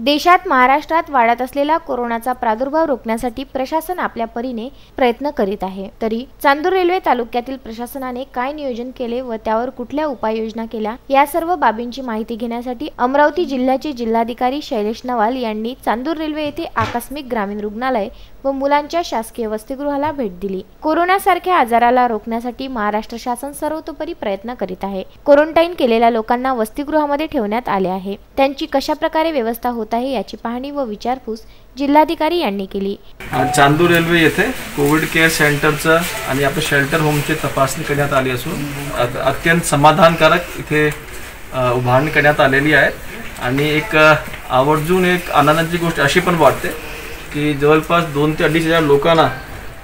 देशात महाराष्ट्रात वाढत असलेला कोरोनाचा प्रादुर्भाव रोखण्यासाठी प्रशासन आपल्या परीने प्रयत्न करीत आहे। तरी चांदूर रेल्वे तालुक्यातील प्रशासनाने काय नियोजन केले व त्यावर कुठल्या उपाययोजना केल्या या सर्व बाबींची माहिती घेण्यासाठी अमरावती जिल्ह्याचे जिल्हाधिकारी शैलेश नवाल यांनी चांदूर रेल्वे येथे आकस्मिक ग्रामीण रुग्णालय व मुलांच्या शासकीय वसतिगृहाला भेट दिली। कोरोना सारख्या आजाराला रोखण्यासाठी महाराष्ट्र शासन सर्वतोपरी प्रयत्न करीत आहे। क्वारंटाईन केलेल्या लोकांना वसतिगृहामध्ये ठेवण्यात आले आहे। त्यांची कशा प्रकारे व्यवस्था होत आहे याची पाहणी व विचारपूस जिल्हाधिकारी यांनी केली। चांदूर रेल्वे येथे कोविड केअर सेंटरचं आणि आपल्या शेल्टर होमची तपासणी करण्यात आली असून अत्यंत समाधानकारक इथे उभारणी करण्यात आलेली आहे आणि एक आवर्जून एक आनंदाची गोष्ट अशी पण वाटते की जवळपास 2 ते 2.5 लोकांना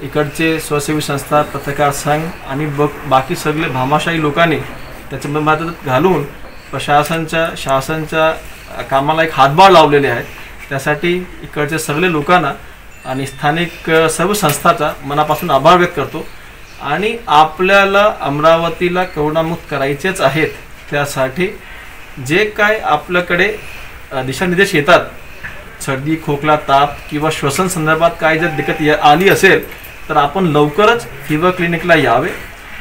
इकडचे स्वसेवी संस्था, पत्रकार संघ आणि बाकी सगळे भामाशाही लोकांनी त्याच्यामध्ये मदत घालून शासनच्या कामाला एक हातभार लावलेले आहे। त्यासाठी इकडचे सगळे लोकांना आणि स्थानिक सर्व संस्थांचा मनापासून आभार व्यक्त करतो आणि आपल्याला अमरावतीला कोरोनामुक्त करायचेच आहेत। त्यासाठी जे काय आपल्याकडे दिशानिर्देश येतात, सर्दी, खोकला, ताप किंवा श्वसन संदर्भात काय जर दिक्कत आली असेल तर आपण लवकरच फीवर क्लिनिकला यावे।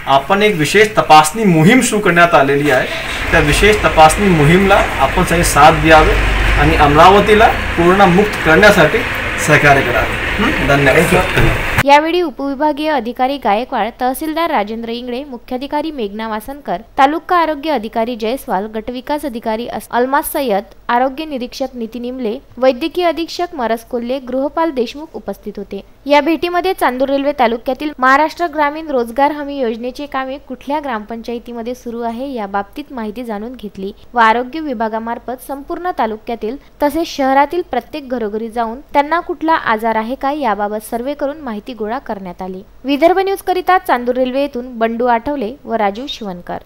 आपण एक विशेष तपासणी मोहीम सुरू करण्यात आलेली आहे। त्या विशेष तपासणी मोहीमला आपण सगळे साथ द्यावे आणि अमरावतीला कोरोना मुक्त करण्यासाठी सहकार्य करावे। धन्यवाद। यावेळी उपविभागीय अधिकारी गायकवाड, तहसीलदार राजेंद्र इंगळे, मुख्याधिकारी मेघना वासनकर, तालुका आरोग्य अधिकारी जयस्वाल, गटविकास अधिकारी अल्मास सय्यद, आरोग्य निरीक्षक नितीन इमले, वैद्यकीय अधीक्षक मरस कोल्हे, गृहपाल देशमुख उपस्थित होते। या भेटीमध्ये चांदूर रेल्वे तालुक्यातील महाराष्ट्र ग्रामीण रोजगार हमी योजनेचे कामे कुठल्या ग्रामपंचायतीमध्ये सुरू आहे या बाबतीत माहिती जाणून घेतली व आरोग्य विभागामार्फत संपूर्ण तालुक्यातील तसेच शहरातील प्रत्येक घरोघरी जाऊन त्यांना कुठला आजार आहे का याबाबत सर्वे करून माहिती गोळा करण्यात आली। विदर्भ न्यूज करिता चांदूर रेल्वे येथून बंडू आठवले व राजू शिवनकर।